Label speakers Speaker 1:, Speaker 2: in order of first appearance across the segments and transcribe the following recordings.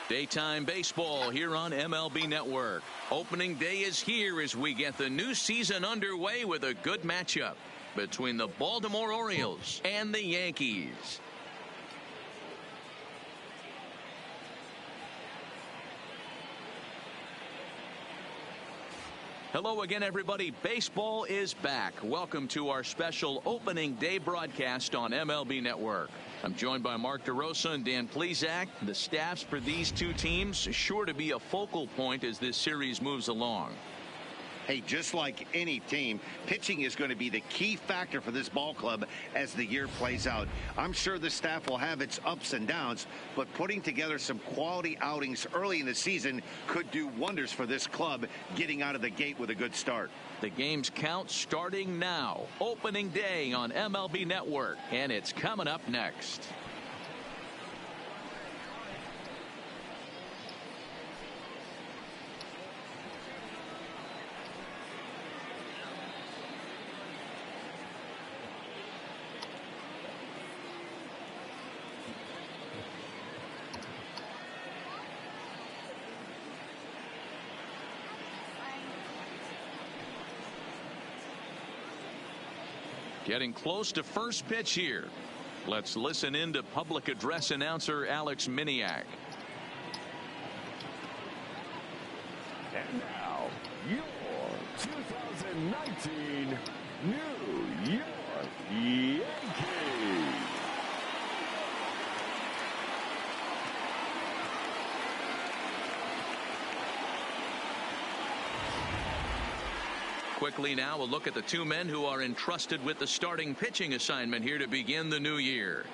Speaker 1: Daytime baseball here on MLB Network. Opening day is here as we get the new season underway with a good matchup between the Baltimore Orioles and the Yankees. Hello again, everybody. Baseball is back. Welcome to our special opening day broadcast on MLB Network. I'm joined by Mark DeRosa and Dan Plesac. The staffs for these two teams sure to be a focal point as this series moves along.
Speaker 2: Hey, just like any team, pitching is going to be the key factor for this ball club as the year plays out. I'm sure the staff will have its ups and downs, but putting together some quality outings early in the season could do wonders for this club getting out of the gate with a good start.
Speaker 1: The game's count starting now. Opening day on MLB Network, and it's coming up next. Getting close to first pitch here. Let's listen in to public address announcer Alex Miniak.
Speaker 3: And now, your 2019 New York Yankees.
Speaker 1: Quickly now, a look at the two men who are entrusted with the starting pitching assignment here to begin the new year.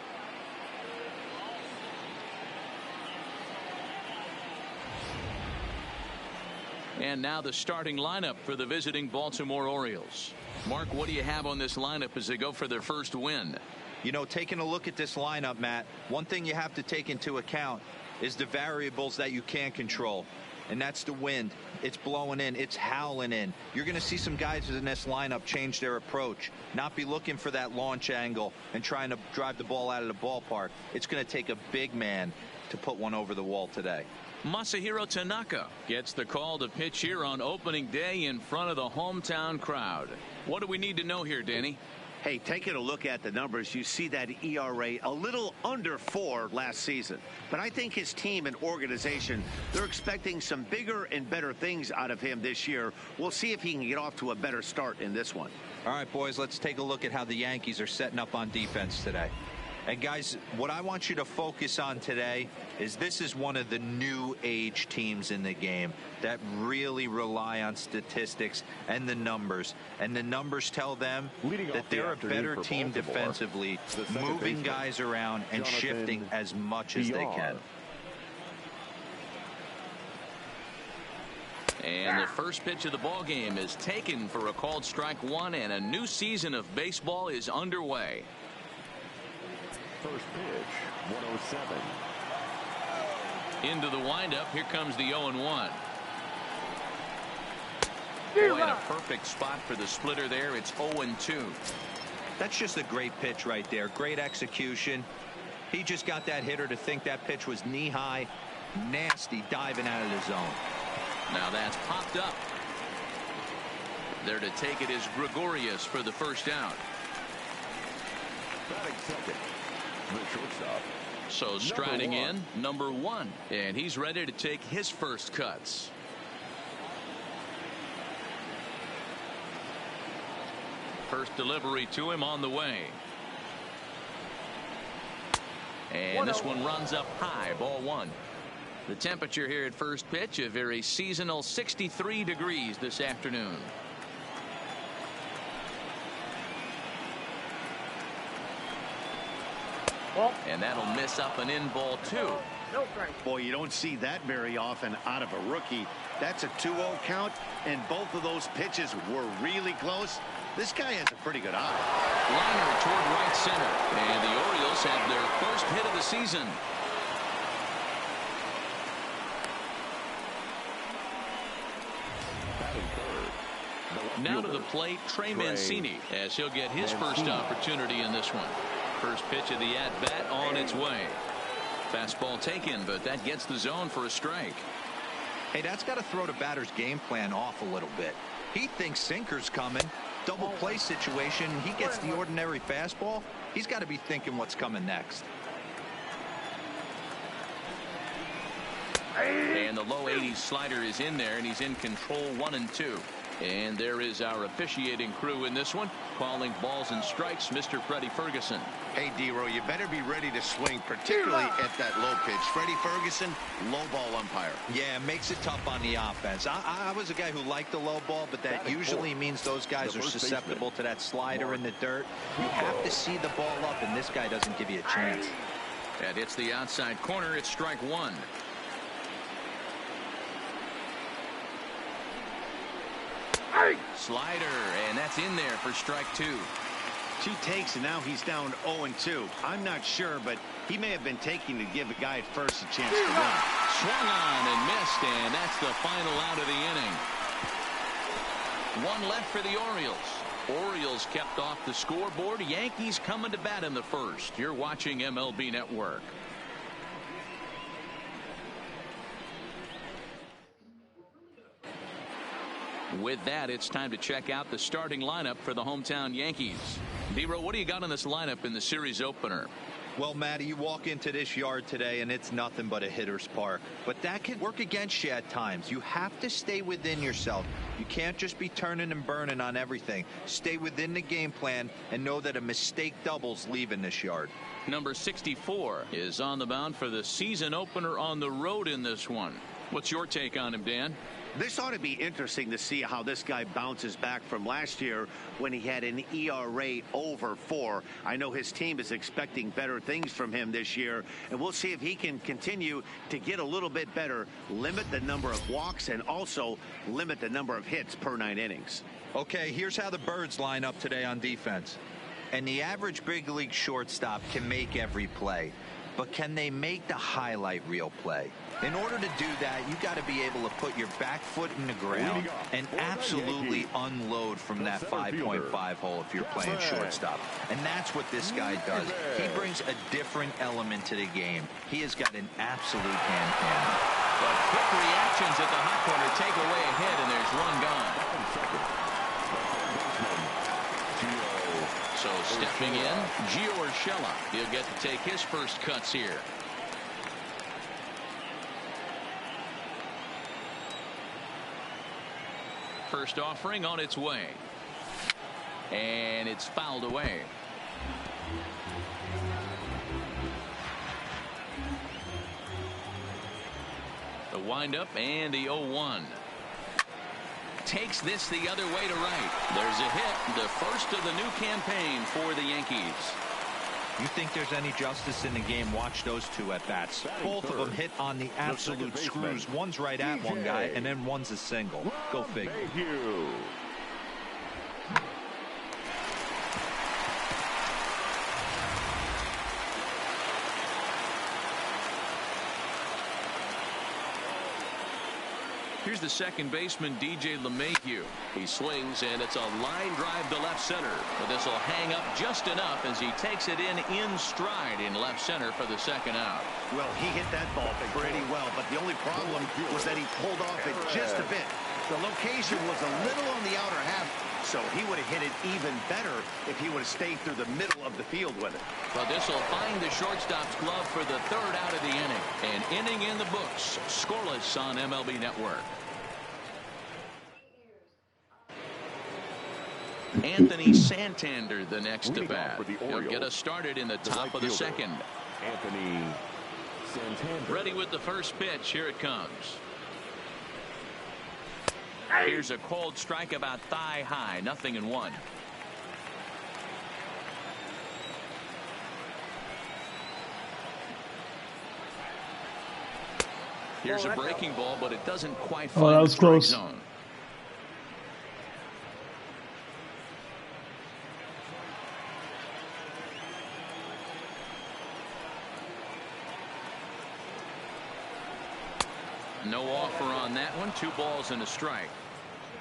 Speaker 1: And now the starting lineup for the visiting Baltimore Orioles. Mark, what do you have on this lineup as they go for their first win?
Speaker 4: You know, taking a look at this lineup, Matt, one thing you have to take into account is the variables that you can't control. And that's the wind. It's blowing in. It's howling in. You're going to see some guys in this lineup change their approach, not be looking for that launch angle and trying to drive the ball out of the ballpark. It's going to take a big man to put one over the wall today.
Speaker 1: Masahiro Tanaka gets the call to pitch here on opening day in front of the hometown crowd. What do we need to know here, Danny?
Speaker 2: Hey, taking a look at the numbers, you see that ERA a little under 4 last season. But I think his team and organization, they're expecting some bigger and better things out of him this year. We'll see if he can get off to a better start in this one.
Speaker 4: All right, boys, let's take a look at how the Yankees are setting up on defense today. And guys, what I want you to focus on today is this is one of the new age teams in the game that really rely on statistics and the numbers. And the numbers tell them that they're a better team defensively, moving guys around and shifting as much as they can.
Speaker 1: And the first pitch of the ball game is taken for a called strike one, and a new season of baseball is underway.
Speaker 3: First pitch, 107.
Speaker 1: Into the windup. Here comes the 0-1. Boy, in a perfect spot for the splitter there. It's 0-2.
Speaker 4: That's just a great pitch right there. Great execution. He just got that hitter to think that pitch was knee-high. Nasty diving out of the zone.
Speaker 1: Now that's popped up. There to take it is Gregorius for the first out.
Speaker 3: Batting second, the shortstop.
Speaker 1: So striding in, number 1. And he's ready to take his first cuts. First delivery to him on the way. And this one runs up high, ball 1. The temperature here at first pitch, a very seasonal 63 degrees this afternoon. And that'll miss up and in, ball 2.
Speaker 2: Boy, you don't see that very often out of a rookie. That's a 2-0 count, and both of those pitches were really close. This guy has a pretty good eye.
Speaker 1: Liner toward right center, and the Orioles have their first hit of the season. Now to the plate, Trey Mancini, as he'll get his first opportunity in this one. First pitch of the at-bat on its way. Fastball taken, but that gets the zone for a strike.
Speaker 4: Hey, that's got to throw the batter's game plan off a little bit. He thinks sinker's coming. Double play situation. He gets the ordinary fastball. He's got to be thinking what's coming next.
Speaker 1: And the low 80s slider is in there, and he's in control 1-2. And there is our officiating crew in this one, calling balls and strikes, Mr. Freddie Ferguson.
Speaker 2: Hey, D-Row, you better be ready to swing, particularly at that low pitch. Freddie Ferguson, low ball umpire.
Speaker 4: Yeah, makes it tough on the offense. I was a guy who liked the low ball, but that usually means those guys are susceptible to that slider in the dirt. You have to see the ball up, and this guy doesn't give you a chance.
Speaker 1: That hits the outside corner. It's strike 1. Slider, and that's in there for strike 2.
Speaker 2: She takes, and now he's down 0-2. I'm not sure, but he may have been taking to give a guy at first a chance to win.
Speaker 1: Swung on and missed, and that's the final out of the inning. One left for the Orioles. Orioles kept off the scoreboard. Yankees coming to bat in the first. You're watching MLB Network. With that, it's time to check out the starting lineup for the hometown Yankees. D-Row, what do you got in this lineup in the series opener?
Speaker 4: Well, Matty, you walk into this yard today and it's nothing but a hitter's park. But that can work against you at times. You have to stay within yourself. You can't just be turning and burning on everything. Stay within the game plan and know that a mistake doubles leaving this yard.
Speaker 1: Number 64 is on the mound for the season opener on the road in this one. What's your take on him, Dan?
Speaker 2: This ought to be interesting to see how this guy bounces back from last year when he had an ERA over 4. I know his team is expecting better things from him this year, and we'll see if he can continue to get a little bit better, limit the number of walks, and also limit the number of hits per 9 innings.
Speaker 4: Okay, here's how the Birds line up today on defense. And the average big league shortstop can make every play. But can they make the highlight reel play? In order to do that, you got to be able to put your back foot in the ground and absolutely unload from that 5.5 hole if you're playing shortstop. And that's what this guy does. He brings a different element to the game. He has got an absolute hand cannon.
Speaker 1: But quick reactions at the hot corner take away a hit, and there's one gone. So stepping in, Gio Urshela. He'll get to take his first cuts here. First offering on its way. And it's fouled away. The windup and the 0-1. Takes this the other way to right. There's a hit, the first of the new campaign for the Yankees.
Speaker 4: You think there's any justice in the game? Watch those two at bats. Both of them hit on the absolute screws. One's right at one guy, and then one's a single. Go figure.
Speaker 1: Here's the second baseman, DJ LeMahieu.
Speaker 5: He swings, and it's a line drive to left center.
Speaker 1: But this will hang up just enough as he takes it in stride in left center for the second out.
Speaker 2: Well, he hit that ball pretty well, but the only problem was that he pulled off it just a bit. The location was a little on the outer half, so he would have hit it even better if he would have stayed through the middle of the field with it.
Speaker 1: But this will find the shortstop's glove for the third out of the inning. An inning in the books, scoreless on MLB Network. Anthony Santander, the next to bat. He'll get us started in the top of the second.
Speaker 3: Anthony Santander.
Speaker 1: Ready with the first pitch. Here it comes. Here's a cold strike about thigh high. 0-1. Here's a breaking ball, but it doesn't quite find
Speaker 6: that was
Speaker 1: the strike
Speaker 6: close.
Speaker 1: zone. No offer on that one. 2 balls and a strike.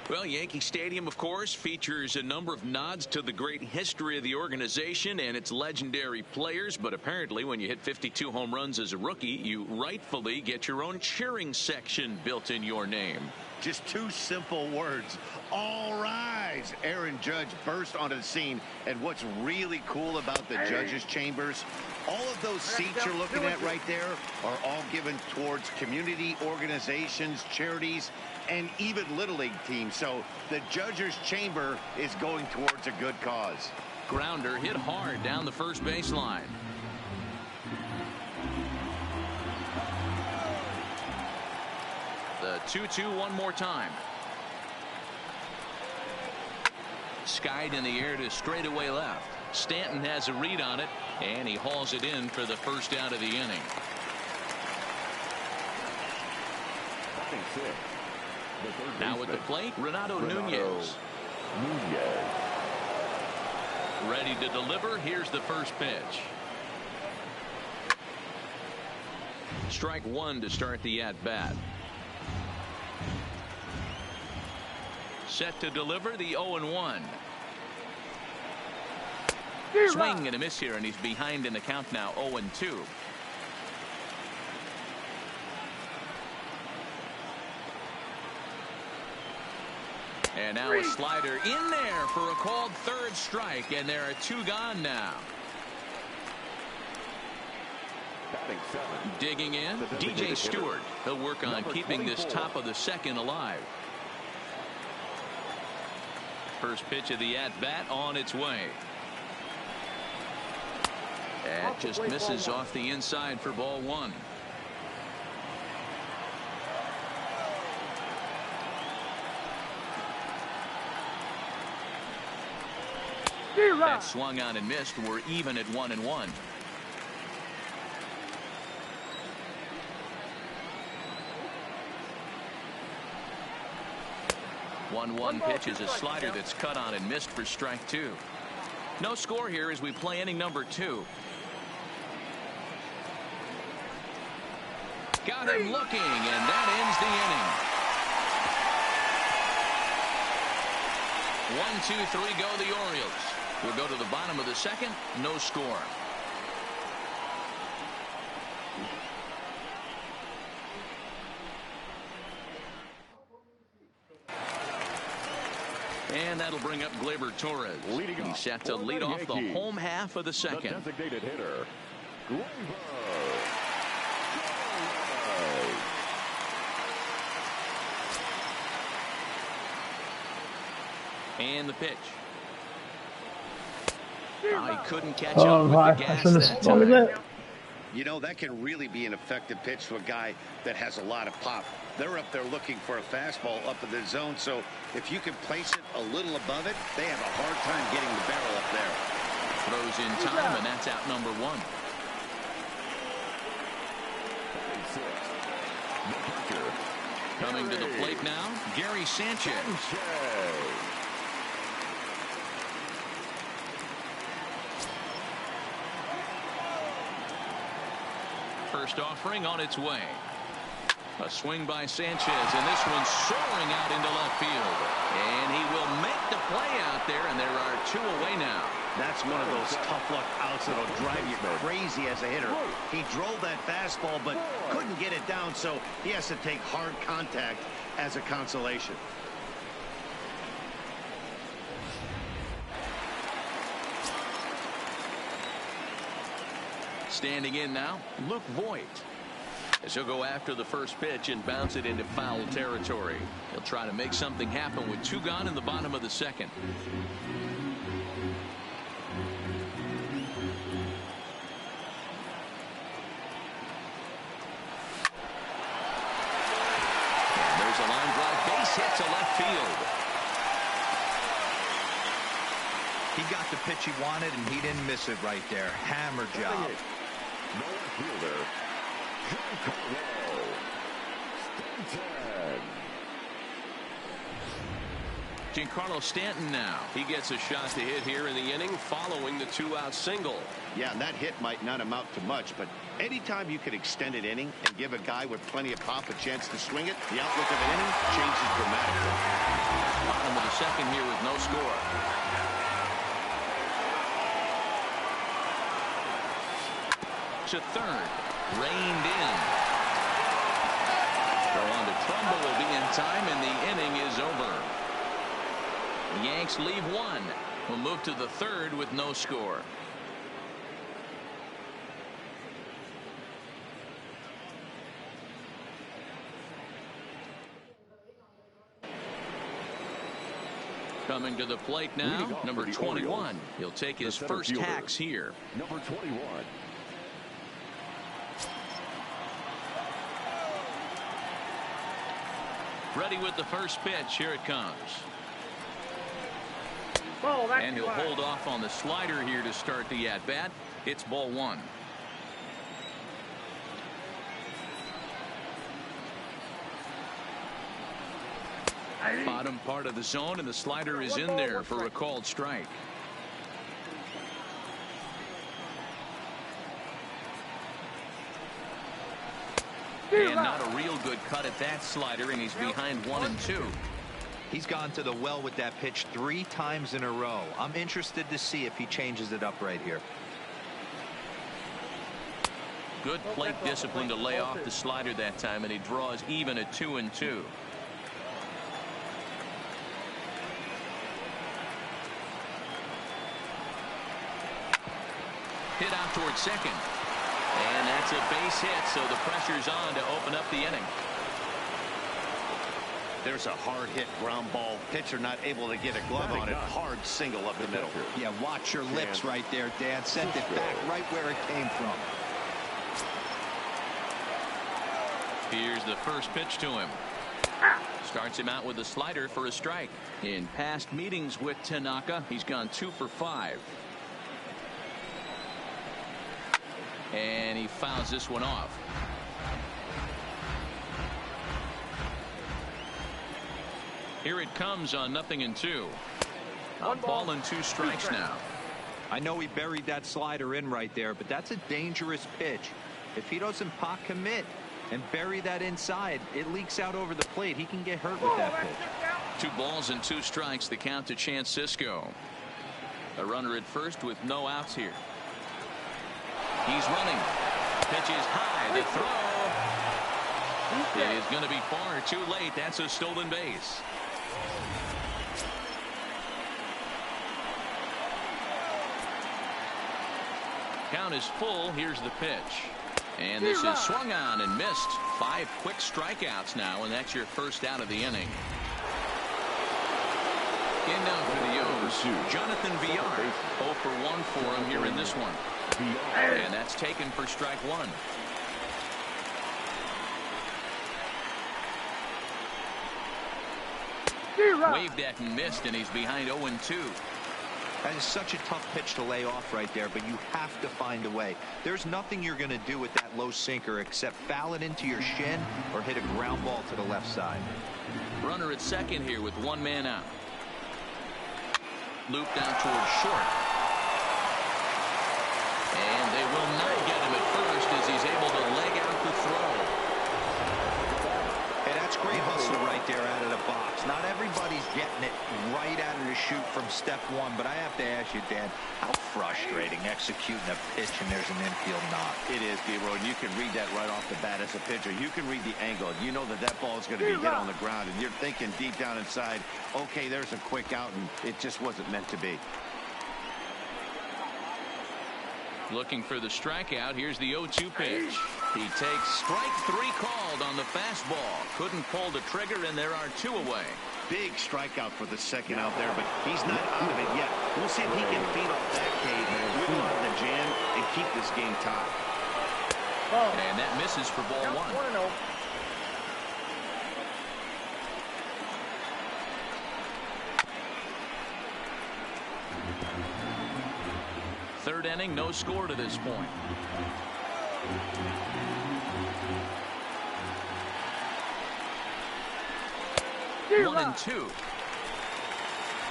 Speaker 1: Well, Yankee Stadium, of course, features a number of nods to the great history of the organization and its legendary players. But apparently, when you hit 52 home runs as a rookie, you rightfully get your own cheering section built in your name.
Speaker 2: Just 2 simple words. All rise. Aaron Judge burst onto the scene. And what's really cool about the judges' chambers, all of those seats you're looking at right there are all given towards community organizations, charities, and even Little League teams. So the judges' chamber is going towards a good cause.
Speaker 1: Grounder hit hard down the first baseline. The 2-2 one more time. Skied in the air to straightaway left. Stanton has a read on it, and he hauls it in for the first out of the inning. Now at the plate, Renato Nunez. Ready to deliver. Here's the first pitch. Strike 1 to start the at-bat. Set to deliver the 0-1. Swing and a miss here, and he's behind in the count now, 0-2. And now a slider in there for a called third strike, and there are 2 gone now. Digging in, DJ Stewart. He'll work on keeping this top of the second alive. First pitch of the at-bat on its way. That just misses off the inside for ball 1. That swung on and missed. We're even at 1-1. One pitch is a slider that's cut on and missed for strike 2. No score here as we play inning number 2. Got him looking, and that ends the inning. 1-2-3 go the Orioles. We'll go to the bottom of the second. No score. And that'll bring up Gleyber Torres. He's set to lead off the home half of the second.
Speaker 3: The designated hitter, Gleyber.
Speaker 1: And the pitch. Oh, he couldn't catch up with the gas that time.
Speaker 2: You know, that can really be an effective pitch to a guy that has a lot of pop. They're up there looking for a fastball up in the zone, so if you can place it a little above it, they have a hard time getting the barrel up there.
Speaker 1: Throws in time, and that's out number 1. Coming to the plate now, Gary Sanchez. First offering on its way. A swing by Sanchez, and this one's soaring out into left field. And he will make the play out there, and there are 2 away now.
Speaker 2: That's one of those tough luck outs that'll drive you crazy as a hitter. He drove that fastball, but couldn't get it down, so he has to take hard contact as a consolation.
Speaker 1: Standing in now, Luke Voigt. As he'll go after the first pitch and bounce it into foul territory. He'll try to make something happen with 2 gone in the bottom of the second. And there's a line drive, base hit to left field.
Speaker 4: He got the pitch he wanted, and he didn't miss it right there. Hammer job.
Speaker 3: No fielder.
Speaker 1: Giancarlo Stanton now. He gets a shot to hit here in the inning following the 2-out single.
Speaker 2: Yeah, and that hit might not amount to much, but anytime you can extend an inning and give a guy with plenty of pop a chance to swing it, the outlook of an inning changes dramatically.
Speaker 1: Bottom of the second here with no score. To third, reined in. Throw on to Trumbo will be in time, and the inning is over. The Yanks leave 1. We'll move to the third with no score. Coming to the plate now, number 21. He'll take his first hacks here.
Speaker 3: Number 21.
Speaker 1: Ready with the first pitch. Here it comes. And he'll hold off on the slider here to start the at-bat. It's ball 1. Bottom part of the zone, and the slider is in there for a called strike. And not a real good cut at that slider, and he's behind 1-2.
Speaker 4: He's gone to the well with that pitch 3 times in a row. I'm interested to see if he changes it up right here.
Speaker 1: Good plate discipline to lay off the slider that time, and he draws even at 2-2. Hit out towards second. And that's a base hit, so the pressure's on to open up the inning.
Speaker 2: There's a hard hit ground ball. Pitcher not able to get a glove on it. Hard single up the middle.
Speaker 4: Yeah, watch your lips right there, Dan. Sent it back right where it came from.
Speaker 1: Here's the first pitch to him. Starts him out with a slider for a strike. In past meetings with Tanaka, he's gone 2 for 5. And he fouls this one off. Here it comes on 0-2. A ball and 2 strikes now.
Speaker 4: I know he buried that slider in right there, but that's a dangerous pitch. If he doesn't pot commit and bury that inside, it leaks out over the plate. He can get hurt with that pitch.
Speaker 1: 2 balls and 2 strikes, the count to Chance Sisco. A runner at first with no outs here. He's running. Pitch is high. The throw. It is going to be far too late. That's a stolen base. Count is full. Here's the pitch. And this is swung on and missed. 5 quick strikeouts now, and that's your first out of the inning. In now for the O's, Jonathan Villar. 0 for 1 for him here in this one. And that's taken for strike 1. Waved at and missed, and he's behind 0-2.
Speaker 4: That is such a tough pitch to lay off right there, but you have to find a way. There's nothing you're going to do with that low sinker except foul it into your shin or hit a ground ball to the left side.
Speaker 1: Runner at second here with 1 man out. Loop down towards short. And they will not get him at first as he's able to leg out the throw.
Speaker 4: from step one, but I have to ask you, Dan, how frustrating executing a pitch and there's an infield knock.
Speaker 2: It is, D-Row, and you can read that right off the bat as a pitcher. You can read the angle. You know that that ball is going to be hit on the ground, and you're thinking deep down inside, okay, there's a quick out, and it just wasn't meant to be.
Speaker 1: Looking for the strikeout. Here's the 0-2 pitch. He takes strike 3 called on the fastball. Couldn't pull the trigger, and there are 2 away.
Speaker 2: Big strikeout for the second out there, but he's not out of it yet. We'll see if he can feed off that cave, wiggle out of the jam, and keep this game tied.
Speaker 1: And that misses for ball 1. Third inning, no score to this point. One and 2.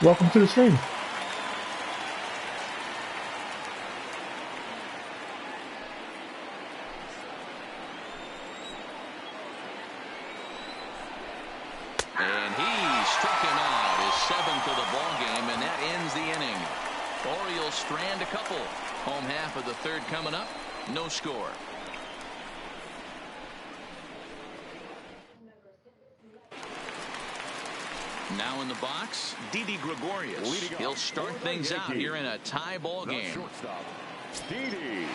Speaker 6: Welcome to the stream.
Speaker 1: And he struck him out, his 7th of the ball game, and that ends the inning. Orioles strand a couple. Home half of the 3rd coming up. No score. Now in the box, Didi Gregorius. He'll start things out here in a tie ball game.
Speaker 3: Didi.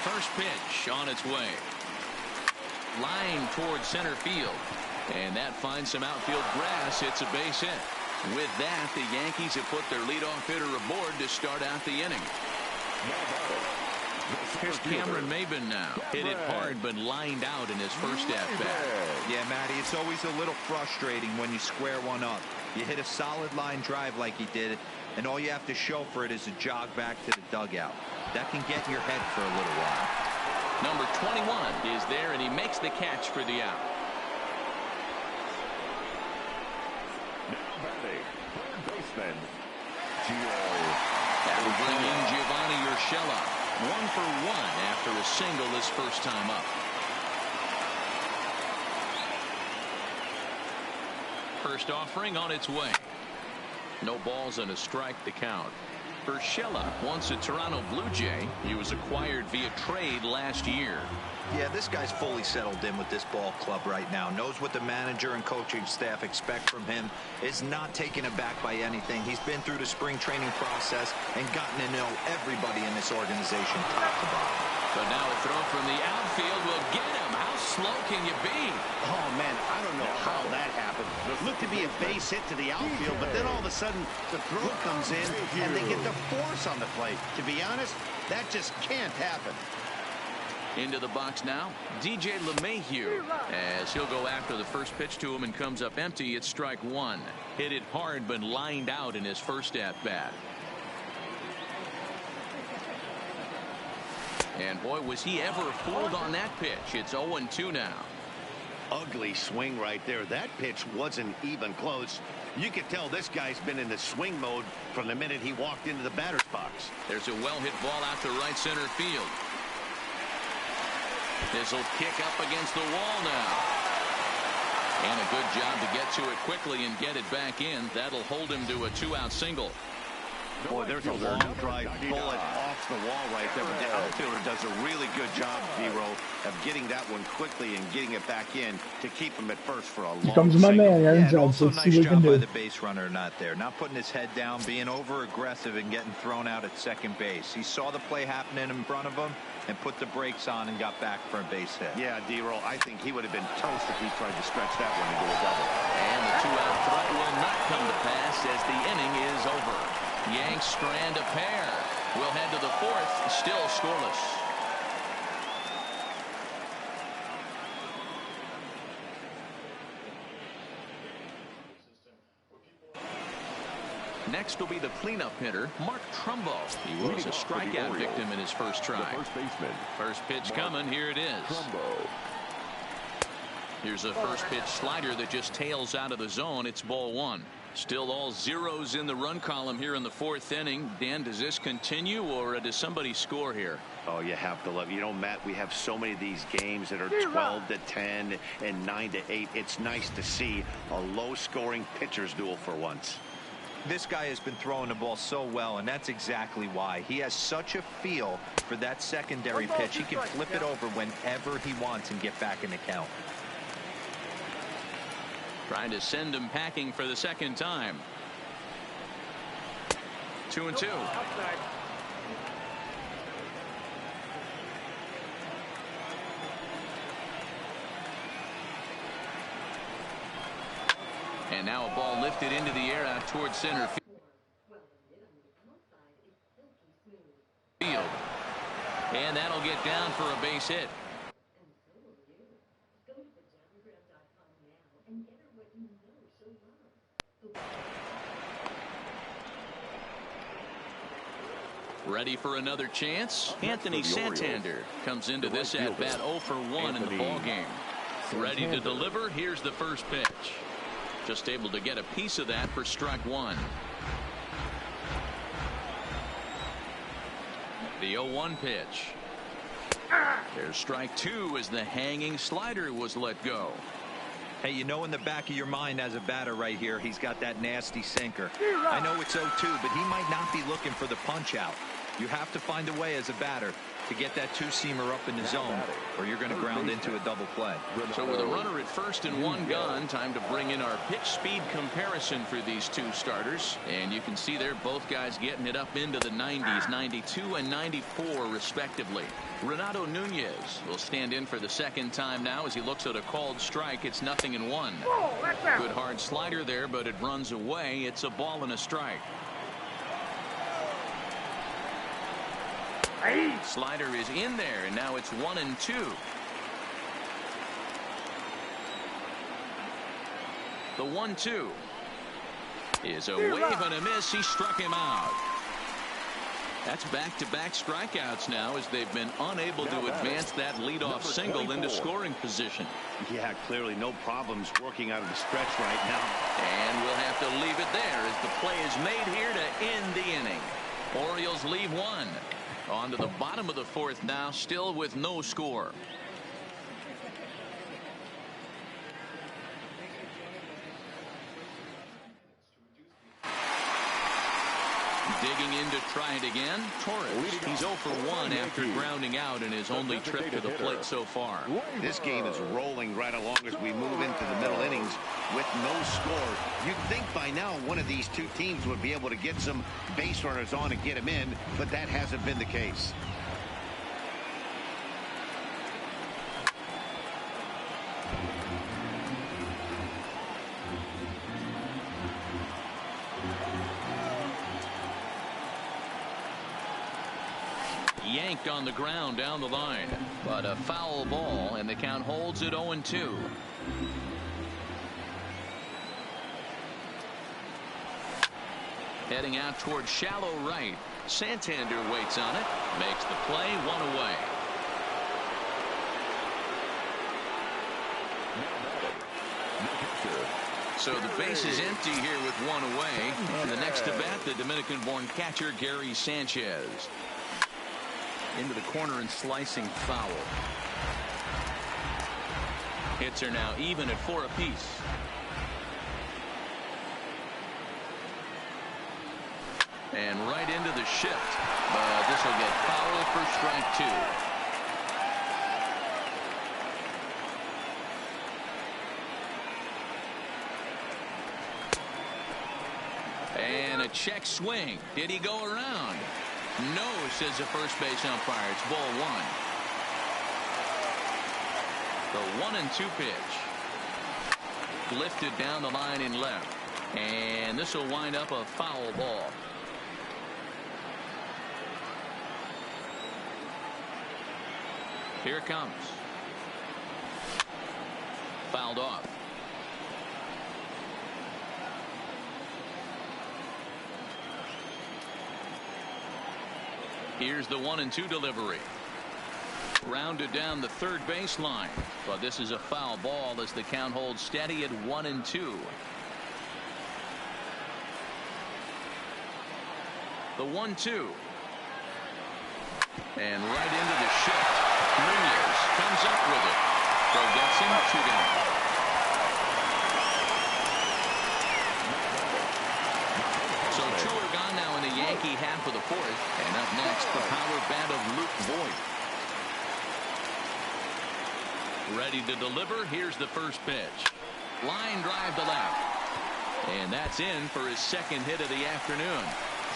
Speaker 1: First pitch on its way. Line towards center field. And that finds some outfield grass. It's a base hit. With that, the Yankees have put their leadoff hitter aboard to start out the inning. Here's Cameron Maben now. Hit it hard, but lined out in his first at-bat.
Speaker 4: Yeah, Matty, it's always a little frustrating when you square one up. You hit a solid line drive like he did, and all you have to show for it is a jog back to the dugout. That can get in your head for a little while.
Speaker 1: Number 21 is there, and he makes the catch for the out. That will bring in Giovanni Urshela. 1 for 1 after a single his first time up. First offering on its way. No balls and a strike the count. Urshela, once a Toronto Blue Jay, he was acquired via trade last year.
Speaker 4: Yeah, this guy's fully settled in with this ball club right now. Knows what the manager and coaching staff expect from him. Is not taken aback by anything. He's been through the spring training process and gotten to know everybody in this organization top to bottom.
Speaker 1: But now a throw from the outfield will get him. How slow can you be?
Speaker 2: Oh, man, I don't know how that happened. It looked to be a base hit to the outfield, but then all of a sudden the throw comes in and they get the force on the play. To be honest, that just can't happen.
Speaker 1: Into the box now, DJ LeMahieu, as he'll go after the first pitch to him and comes up empty. It's strike 1. Hit it hard, but lined out in his first at-bat. And boy, was he ever fooled on that pitch. It's 0-2 now.
Speaker 2: Ugly swing right there. That pitch wasn't even close. You could tell this guy's been in the swing mode from the minute he walked into the batter's box.
Speaker 1: There's a well-hit ball out to right center field. This will kick up against the wall now. And a good job to get to it quickly and get it back in. That'll hold him to a 2-out single.
Speaker 2: Boy, there's a long drive bullet off the wall right there. But the outfielder does a really good job, D-Row, of getting that one quickly and getting it back in to keep him at first for a long
Speaker 6: Here comes my man, Aaron Judge.
Speaker 4: Also
Speaker 6: Let's see
Speaker 4: nice
Speaker 6: what he can
Speaker 4: job by
Speaker 6: do.
Speaker 4: the base runner not there. Not putting his head down, being over aggressive and getting thrown out at second base. He saw the play happening in front of him and put the brakes on and got back for a base hit.
Speaker 2: Yeah, D-Row, I think he would have been toast if he tried to stretch that one into a double.
Speaker 1: And the 2-out throw will not come to pass as the inning is over. Yanks strand a pair. We'll head to the 4th, still scoreless. Next will be the cleanup hitter, Mark Trumbo. He was a strikeout victim in his first try. First pitch coming. Here it is. Here's a first pitch slider that just tails out of the zone. It's ball 1. Still all zeros in the run column here in the fourth inning. Dan, does this continue, or does somebody score here?
Speaker 2: Oh, you have to love, Matt, we have so many of these games that are 12-10 and 9-8. It's nice to see a low-scoring pitcher's duel for once.
Speaker 4: This guy has been throwing the ball so well, and that's exactly why. He has such a feel for that secondary pitch. He can flip it over whenever he wants and get back in the count.
Speaker 1: Trying to send him packing for the second time. 2-2. And now a ball lifted into the air out towards center field. And that'll get down for a base hit. Ready for another chance? Anthony Santander comes into this at bat 0 for 1 in the ball game. Ready to deliver. Here's the first pitch. Just able to get a piece of that for strike one. The 0-1 pitch. There's strike two as the hanging slider was let go.
Speaker 4: Hey, you know in the back of your mind as a batter right here, he's got that nasty sinker. I know it's 0-2, but he might not be looking for the punch out. You have to find a way as a batter to get that two-seamer up in the zone, or you're going to ground into a double play.
Speaker 1: So with a runner at first and one gone, time to bring in our pitch speed comparison for these two starters. And you can see there both guys getting it up into the 90s, 92 and 94 respectively. Renato Nunez will stand in for the second time now as he looks at a called strike. It's 0-1. Good hard slider there, but it runs away. It's a ball and a strike. Slider is in there, and now it's 1-2. The 1-2 is a wave and a miss. He struck him out. That's back-to-back strikeouts now as they've been unable to advance that leadoff single into scoring position.
Speaker 2: Yeah, clearly no problems working out of the stretch right now.
Speaker 1: And we'll have to leave it there as the play is made here to end the inning. Orioles leave one. On to the bottom of the fourth now, still with no score. Digging in to try it again. Torres. He's 0 for 1 after grounding out in his only trip to the plate so far.
Speaker 2: This game is rolling right along as we move into the middle innings with no score. You'd think by now one of these two teams would be able to get some base runners on and get them in, but that hasn't been the case.
Speaker 1: Yanked on the ground down the line, but a foul ball, and the count holds at 0-2. Heading out toward shallow right. Santander waits on it, makes the play, one away. So the base is empty here with one away, and the next to bat, the Dominican-born catcher Gary Sanchez. Into the corner and slicing foul. Hits are now even at 4 apiece. And right into the shift, but this will get foul for strike two. And a check swing. Did he go around? No, says the first base umpire. It's ball one. The 1-2 pitch. Lifted down the line in left. And this will wind up a foul ball. Here it comes. Fouled off. Here's the 1-2 delivery. Rounded down the third baseline, but this is a foul ball as the count holds steady at 1-2. The 1-2. And right into the shift. Nunez comes up with it. So gets him 2 down. So 2 are gone now in the Yankee half of the 4th. And up next, the power bat of Luke Voigt. Ready to deliver. Here's the first pitch. Line drive to left. And that's in for his second hit of the afternoon.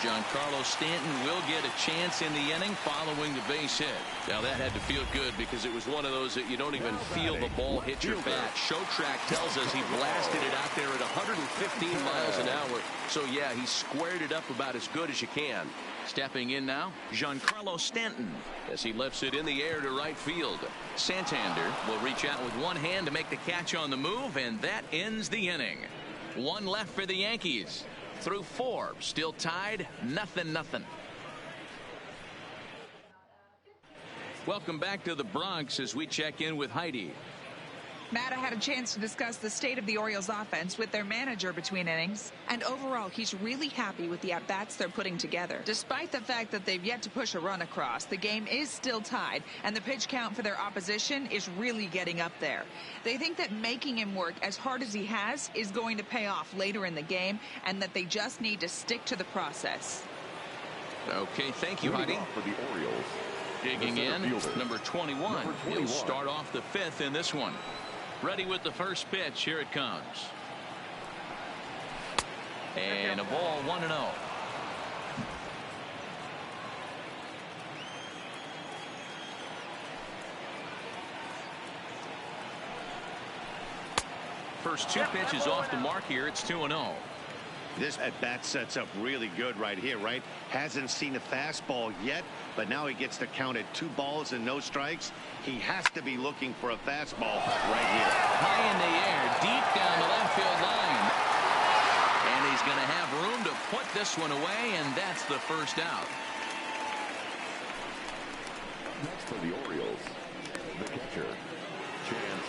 Speaker 1: Giancarlo Stanton will get a chance in the inning following the base hit.
Speaker 5: Now that had to feel good because it was one of those that you don't even feel the ball hit your bat. Show track tells us he blasted it out there at 115 miles an hour. So yeah, he squared it up about as good as you can.
Speaker 1: Stepping in now, Giancarlo Stanton,
Speaker 5: as he lifts it in the air to right field.
Speaker 1: Santander will reach out with one hand to make the catch on the move, and that ends the inning. 1 left for the Yankees. Through 4, still tied, 0-0. Welcome back to the Bronx as we check in with Heidi.
Speaker 7: Matt, I had a chance to discuss the state of the Orioles offense with their manager between innings, and overall he's really happy with the at-bats they're putting together. Despite the fact that they've yet to push a run across, the game is still tied, and the pitch count for their opposition is really getting up there. They think that making him work as hard as he has is going to pay off later in the game, and that they just need to stick to the process.
Speaker 1: Okay, thank you, Heidi.
Speaker 3: For the Orioles.
Speaker 1: Digging in, number 21. He'll start off the 5th in this one. Ready with the first pitch. Here it comes. And a ball 1-0. First 2 pitches off the mark here. It's 2-0.
Speaker 2: This at-bat sets up really good right here, right? Hasn't seen a fastball yet, but now he gets to count at 2 balls and no strikes. He has to be looking for a fastball right here.
Speaker 1: High in the air, deep down the left field line. And he's going to have room to put this one away, and that's the first out.
Speaker 3: Next for the Orioles, the catcher, Chance.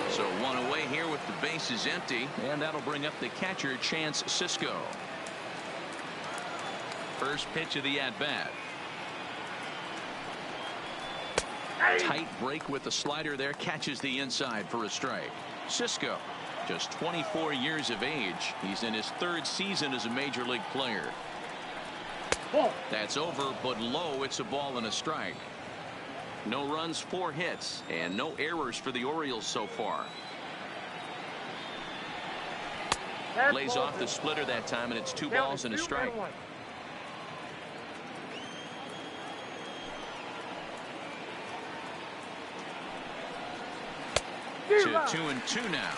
Speaker 1: So 1 away here with the bases empty, and that'll bring up the catcher, Chance Sisco. First pitch of the at-bat. Tight break with the slider there, catches the inside for a strike. Sisco, just 24 years of age. He's in his 3rd season as a major league player. That's over, but low. It's a ball and a strike. No runs, 4 hits, and no errors for the Orioles so far. Lays off the splitter that time, and it's 2 balls and a strike. 2-2 now.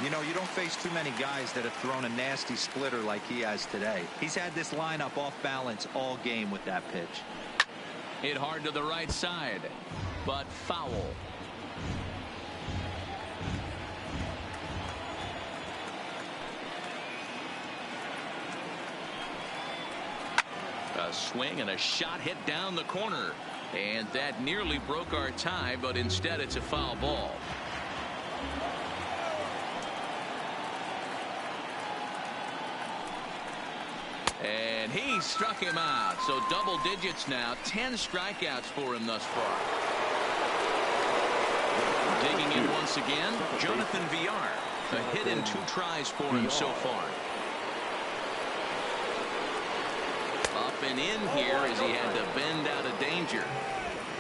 Speaker 4: You know, you don't face too many guys that have thrown a nasty splitter like he has today. He's had this lineup off balance all game with that pitch.
Speaker 1: Hit hard to the right side, but foul. A swing and a shot hit down the corner, and that nearly broke our tie, but instead it's a foul ball. And he struck him out. So double digits now. 10 strikeouts for him thus far. Digging in once again, Jonathan Villar. A hit in 2 tries for him so far. Up and in here as he had to bend out of danger.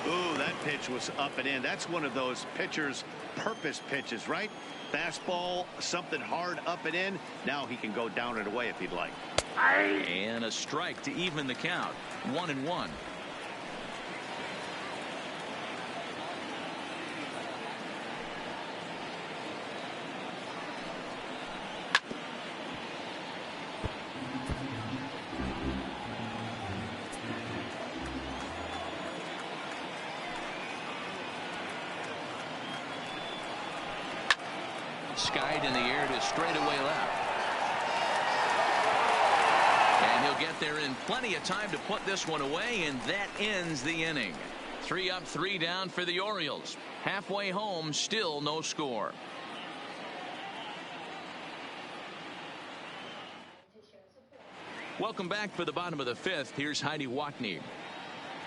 Speaker 2: Ooh, that pitch was up and in. That's one of those pitchers' purpose pitches, right? Fastball, something hard up and in. Now he can go down and away if he'd like.
Speaker 1: And a strike to even the count. 1-1. Skied in the air to straightaway left. And he'll get there in plenty of time to put this one away, and that ends the inning. 3 up, 3 down for the Orioles. Halfway home, still no score. Welcome back for the bottom of the fifth. Here's Heidi Watney.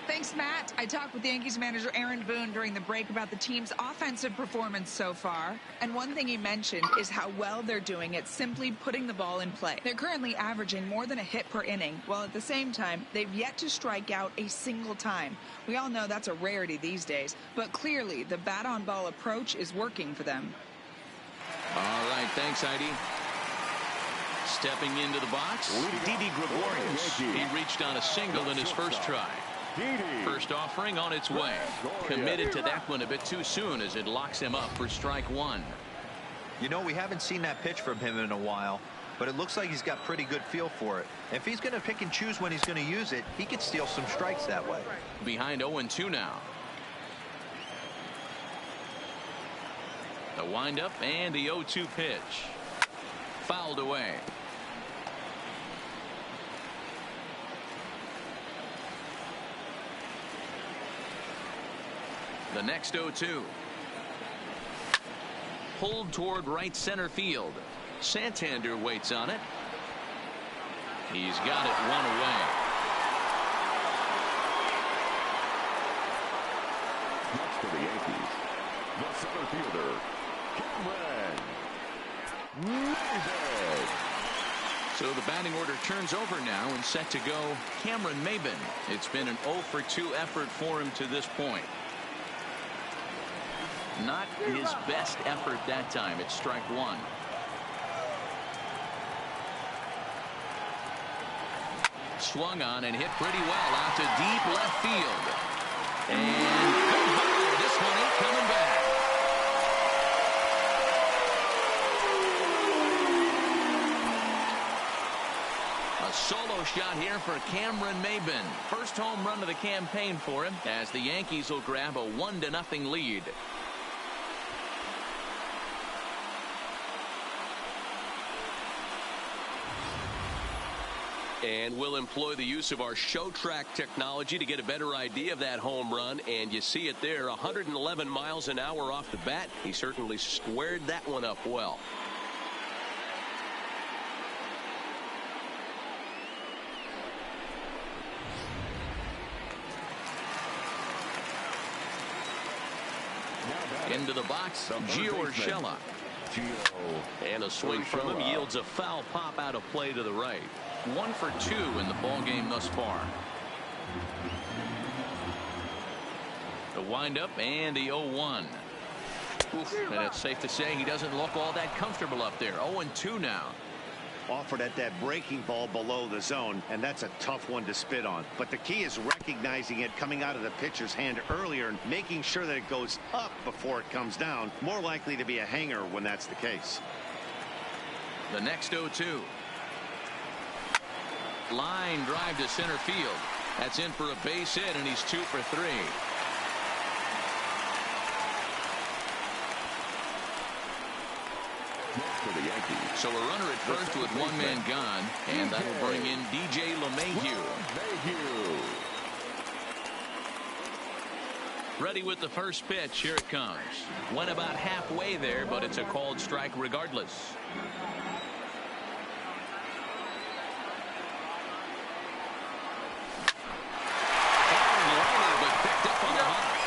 Speaker 7: Thanks, Matt. I talked with Yankees manager Aaron Boone during the break about the team's offensive performance so far. And one thing he mentioned is how well they're doing at simply putting the ball in play. They're currently averaging more than a hit per inning, while at the same time, they've yet to strike out a single time. We all know that's a rarity these days, but clearly the bat-on-ball approach is working for them.
Speaker 1: All right, thanks, Heidi. Stepping into the box, Didi Gregorius. He reached on a single in his first try. First offering on its way. Committed to that one a bit too soon as it locks him up for strike one.
Speaker 4: You know, we haven't seen that pitch from him in a while, but it looks like he's got pretty good feel for it. If he's going to pick and choose when he's going to use it, he could steal some strikes that way.
Speaker 1: Behind 0-2 now. The windup and the 0-2 pitch. Fouled away. The next 0-2. Pulled toward right center field. Santander waits on it. He's got it one away.
Speaker 3: Next for the Yankees, the center fielder, Cameron Maybin.
Speaker 1: So the batting order turns over now and set to go Cameron Maybin. It's been an 0-for-2 effort for him to this point. Not his best effort that time. It's strike one. Swung on and hit pretty well out to deep left field. And goodbye. This one ain't coming back. A solo shot here for Cameron Maybin. First home run of the campaign for him as the Yankees will grab a 1-0 lead.
Speaker 5: And we'll employ the use of our show track technology to get a better idea of that home run. And you see it there, 111 miles an hour off the bat. He certainly squared that one up well.
Speaker 1: Into the box, Gio Urshela.
Speaker 5: And a swing from him yields a foul pop out of play to the right.
Speaker 1: 1 for 2 in the ball game thus far. The windup and the 0-1. And it's safe to say he doesn't look all that comfortable up there. 0-2 now.
Speaker 2: Offered at that breaking ball below the zone, and that's a tough one to spit on. But the key is recognizing it coming out of the pitcher's hand earlier and making sure that it goes up before it comes down. More likely to be a hanger when that's the case.
Speaker 1: The next 0-2. Line drive to center field. That's in for a base hit, and he's 2 for 3.
Speaker 3: For the Yankees.
Speaker 1: So a runner at first with one man gone, and that'll bring in DJ LeMahieu. Ready with the first pitch. Here it comes. Went about halfway there, but it's a called strike regardless.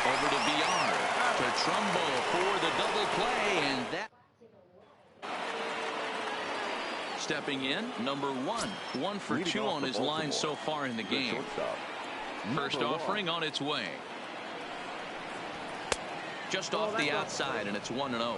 Speaker 1: Over to VR to Trumbo for the double play, and that stepping in number 1 for 2 on his line so far in the game. First offering on its way, just off the outside, and it's 1-0.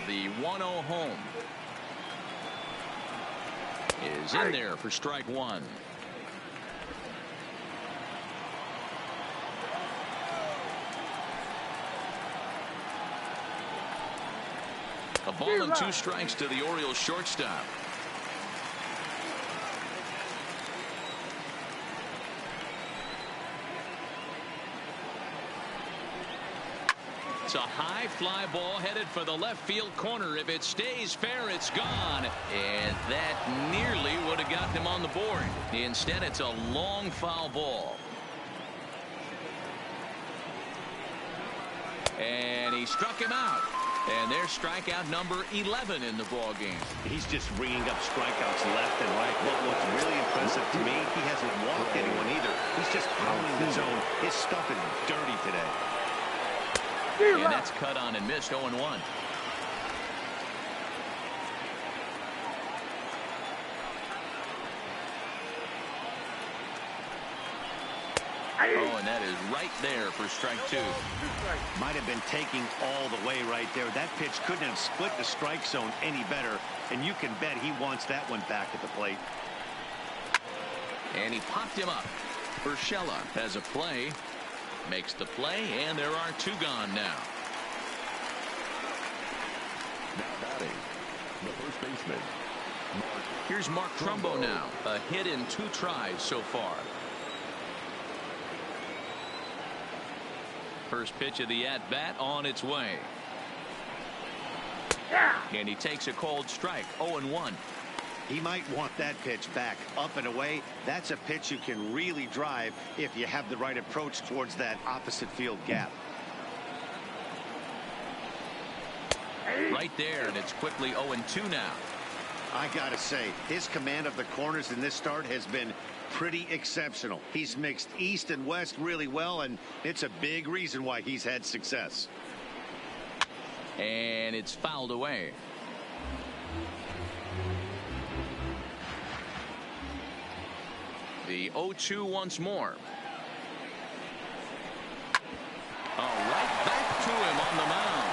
Speaker 1: The 1-0 home is in there for strike one. A ball and 2 strikes to the Orioles shortstop. It's a high fly ball headed for the left field corner. If it stays fair, it's gone. And that nearly would have got them on the board. Instead, it's a long foul ball. And he struck him out. And there's strikeout number 11 in the ball game.
Speaker 2: He's just ringing up strikeouts left and right. But what's really impressive to me, he hasn't walked anyone either. He's just pounding the zone. His stuff is dirty today.
Speaker 1: And that's cut on and missed. 0-1. Oh, and that is right there for strike 2.
Speaker 2: Might have been taking all the way right there. That pitch couldn't have split the strike zone any better. And you can bet he wants that one back at the plate.
Speaker 1: And he popped him up. Urshela has a play. Makes the play, and there are 2 gone now.
Speaker 3: Now batting, the first baseman.
Speaker 1: Here's Mark Trumbo now. A hit in 2 tries so far. First pitch of the at-bat on its way. And he takes a cold strike. 0-1.
Speaker 2: He might want that pitch back. Up and away, that's a pitch you can really drive if you have the right approach towards that opposite field gap.
Speaker 1: Right there, and it's quickly 0-2 now.
Speaker 2: I gotta say, his command of the corners in this start has been pretty exceptional. He's mixed east and west really well, and it's a big reason why he's had success.
Speaker 1: And it's fouled away. The 0-2 once more. Right back to him on the mound.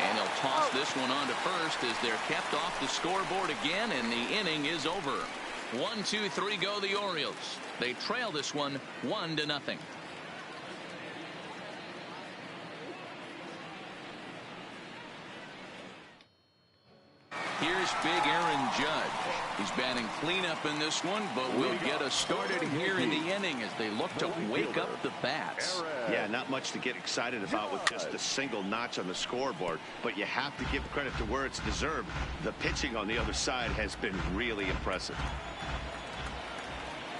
Speaker 1: And they'll toss this one on to first as they're kept off the scoreboard again, and the inning is over. 1, 2, 3 go the Orioles. They trail this one 1-0. Here's big Aaron Judge. He's batting cleanup in this one, but will get us started here in the inning as they look to wake up the bats.
Speaker 2: Yeah, not much to get excited about with just a single notch on the scoreboard, but you have to give credit to where it's deserved. The pitching on the other side has been really impressive.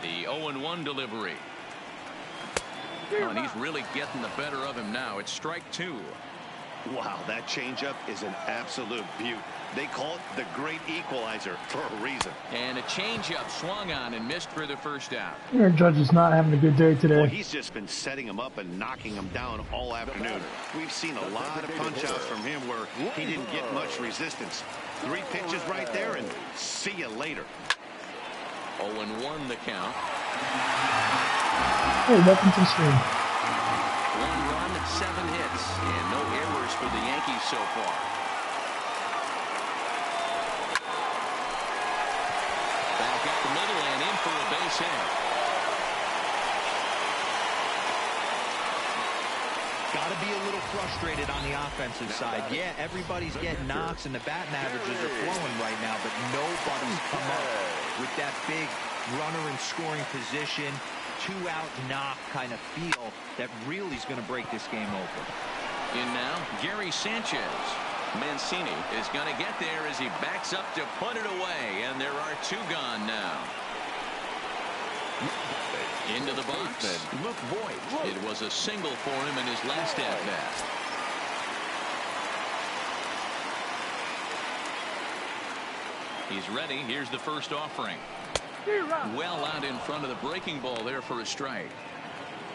Speaker 1: The 0-1 delivery. Oh, and he's really getting the better of him now. It's strike 2.
Speaker 2: Wow, that changeup is an absolute beaut. They call it the great equalizer for a reason.
Speaker 1: And a changeup swung on and missed for the first out.
Speaker 6: Aaron Judge is not having a good day today.
Speaker 2: Well, he's just been setting him up and knocking him down all afternoon. We've seen a lot of punch-outs from him where he didn't get much resistance. 3 pitches right there, and see you later.
Speaker 1: 0-1 the count.
Speaker 6: Hey, welcome to the stream.
Speaker 1: 1 run, 7 hits, and no errors for the Yankees so far. Back up the middle and in for a base hit.
Speaker 4: Got to be a little frustrated on the offensive side. Yeah, everybody's getting knocks and the batting averages are flowing right now, but nobody's come up with that big runner in scoring position, 2-out knock kind of feel that really is going to break this game open.
Speaker 1: In now, Gary Sanchez. Mancini is going to get there as he backs up to put it away, and there are 2 gone now. Into the box. It was a single for him in his last at-bat. He's ready. Here's the first offering. Well out in front of the breaking ball there for a strike.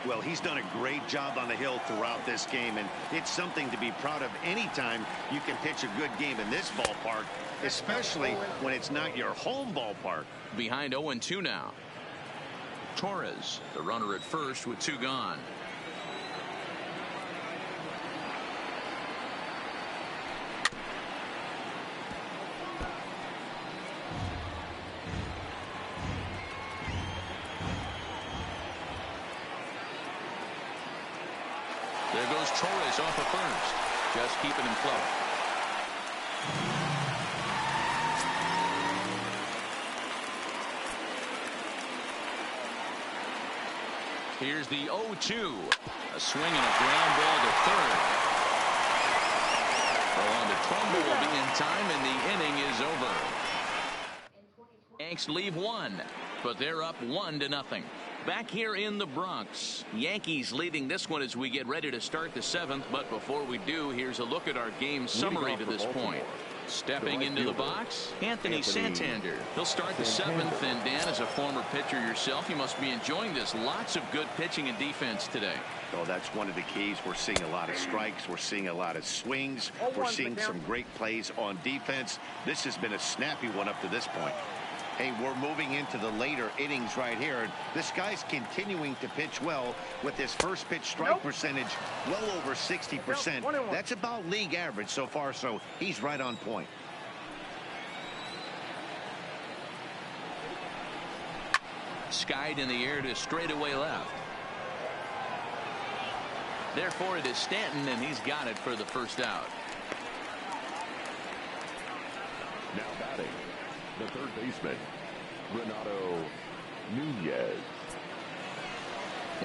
Speaker 2: Well, he's done a great job on the hill throughout this game, and it's something to be proud of anytime you can pitch a good game in this ballpark, especially when it's not your home ballpark.
Speaker 1: Behind 0-2 now. Torres, the runner at first with 2 gone. There goes Torres off of first. Just keeping him close. Here's the 0-2. A swing and a ground ball to third. On the Trumbull will be in time, and the inning is over. Yanks leave one, but they're up 1-0. Back here in the Bronx, Yankees leading this one as we get ready to start the 7th. But before we do, here's a look at our game summary to this point. Stepping into the box, Anthony Santander. He'll start the 7th, and Dan, as a former pitcher yourself, you must be enjoying this. Lots of good pitching and defense today.
Speaker 2: Oh, that's one of the keys. We're seeing a lot of strikes. We're seeing a lot of swings. We're seeing some great plays on defense. This has been a snappy one up to this point. Hey, we're moving into the later innings right here. And this guy's continuing to pitch well with his first pitch strike percentage well over 60%. That's about league average so far, so he's right on point.
Speaker 1: Skied in the air to straightaway left. Therefore, it is Stanton, and he's got it for the first out.
Speaker 3: Now batting, the third baseman, Renato Nunez.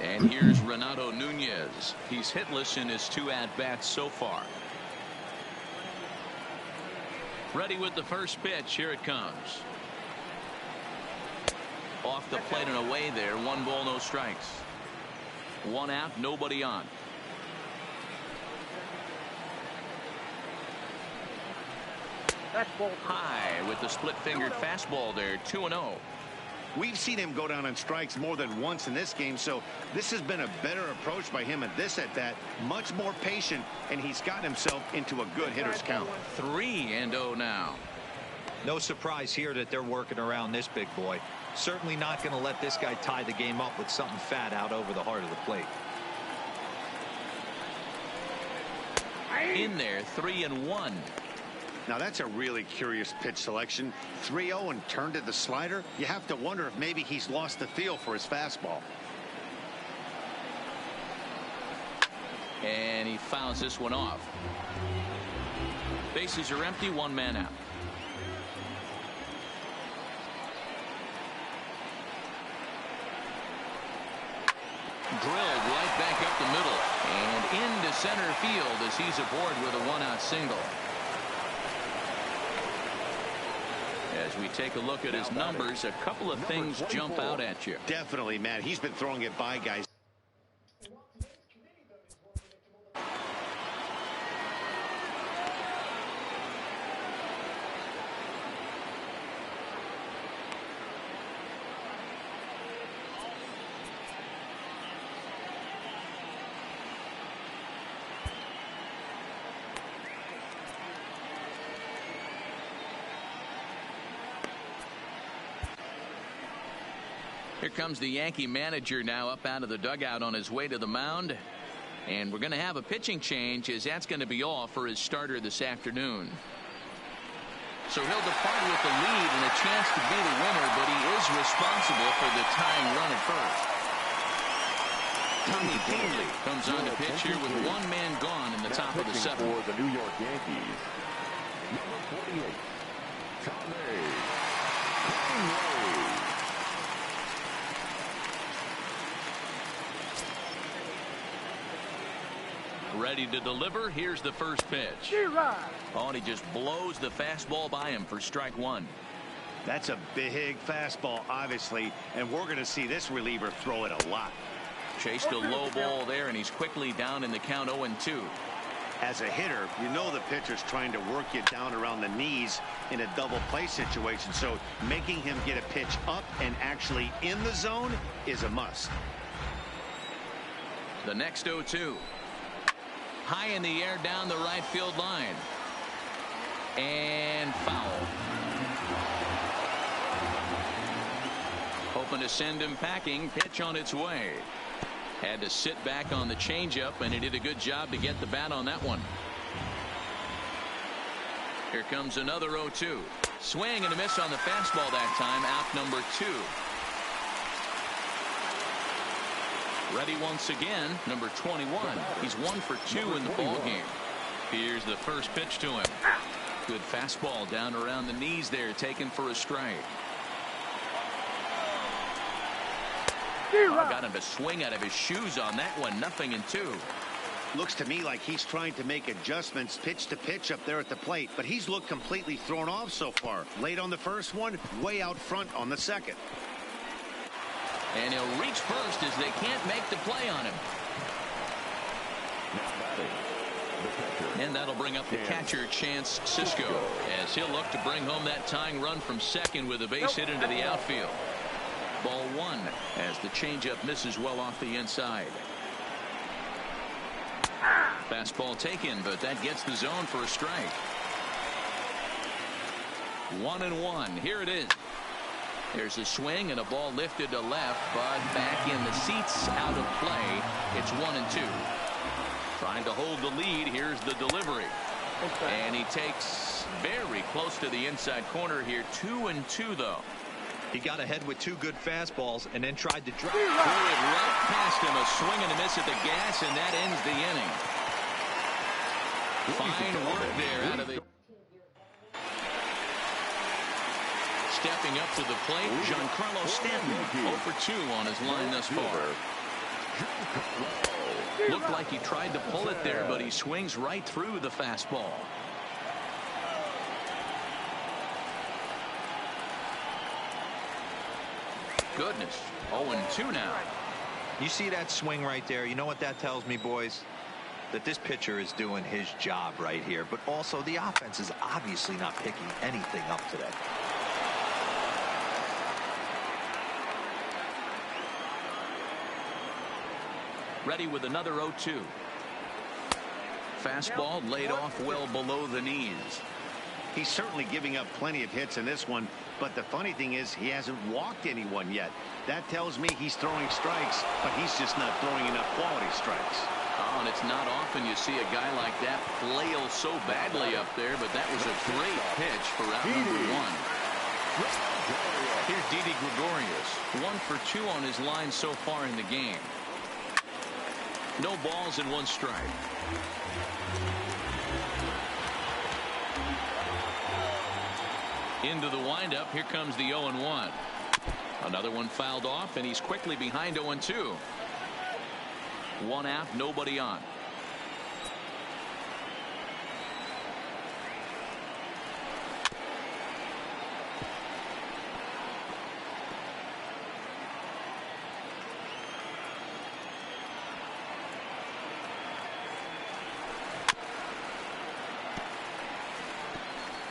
Speaker 1: And here's Renato Nunez. He's hitless in his 2 at-bats so far. Ready with the first pitch. Here it comes. Off the plate and away there. 1 ball, no strikes. 1 out, nobody on. High with the split-fingered fastball there. 2-0.
Speaker 2: We've seen him go down on strikes more than once in this game, so this has been a better approach by him at this at-bat. Much more patient, and he's gotten himself into a good hitter's count.
Speaker 1: 3-0 now.
Speaker 4: No surprise here that they're working around this big boy. Certainly not going to let this guy tie the game up with something fat out over the heart of the plate.
Speaker 1: In there, 3-1.
Speaker 2: Now that's a really curious pitch selection. 3-0 and turned to the slider. You have to wonder if maybe he's lost the feel for his fastball.
Speaker 1: And he fouls this one off. Bases are empty, 1 man out. Drilled right back up the middle and into center field as he's aboard with a 1-out single. As we take a look at his numbers, a couple of things jump out at you.
Speaker 2: Definitely, Matt. He's been throwing it by guys.
Speaker 1: Here comes the Yankee manager now up out of the dugout on his way to the mound. And we're going to have a pitching change, as that's going to be all for his starter this afternoon. So he'll depart with the lead and a chance to be the winner, but he is responsible for the tying run at first. Tommy Kahnle comes on to pitch here with 1 man gone in the top of the 7th.
Speaker 3: For the New York Yankees, number 48, Tommy Kahnle.
Speaker 1: Ready to deliver. Here's the first pitch. Oh, and he just blows the fastball by him for strike 1.
Speaker 2: That's a big fastball, obviously, and we're going to see this reliever throw it a lot.
Speaker 1: Chased a low ball there, and he's quickly down in the count 0-2.
Speaker 2: As a hitter, you know the pitcher's trying to work you down around the knees in a double play situation, so making him get a pitch up and actually in the zone is a must.
Speaker 1: The next 0-2. High in the air down the right field line. And foul. Hoping to send him packing. Pitch on its way. Had to sit back on the changeup, and he did a good job to get the bat on that one. Here comes another 0-2. Swing and a miss on the fastball that time. Out number 2. Ready once again, number 21. He's 1 for 2 in the ball game. Here's the first pitch to him. Good fastball down around the knees there, taken for a strike. Got him to swing out of his shoes on that one. 0-2.
Speaker 2: Looks to me like he's trying to make adjustments pitch to pitch up there at the plate, but he's looked completely thrown off so far. Late on the first one, way out front on the second.
Speaker 1: And he'll reach first as they can't make the play on him. And that'll bring up the catcher, Chance Sisco, as he'll look to bring home that tying run from second with a base hit into the outfield. Ball 1 as the changeup misses well off the inside. Fastball taken, but that gets the zone for a strike. 1-1. Here it is. There's a swing and a ball lifted to left, but back in the seats, out of play. It's 1-2. Trying to hold the lead. Here's the delivery. And he takes very close to the inside corner here. 2-2 though.
Speaker 4: He got ahead with 2 good fastballs and then tried to drive.
Speaker 1: Threw it right past him. A swing and a miss at the gas, and that ends the inning. Fine work there out of the... Stepping up to the plate, Giancarlo Stanton. 0 for 2 on his line thus far. Looked like he tried to pull it there, but he swings right through the fastball. Goodness, 0-2 now.
Speaker 4: You see that swing right there? You know what that tells me, boys? That this pitcher is doing his job right here, but also the offense is obviously not picking anything up today.
Speaker 1: Ready with another 0-2. Fastball laid off well below the knees.
Speaker 2: He's certainly giving up plenty of hits in this one, but the funny thing is he hasn't walked anyone yet. That tells me he's throwing strikes, but he's just not throwing enough quality strikes.
Speaker 1: Oh, and it's not often you see a guy like that flail so badly up there, but that was a great pitch for out number 1. Here's Didi Gregorius. 1 for 2 on his line so far in the game. No balls and 1 strike. Into the windup. Here comes the 0-1. Another one fouled off, and he's quickly behind 0-2. 1 out, nobody on.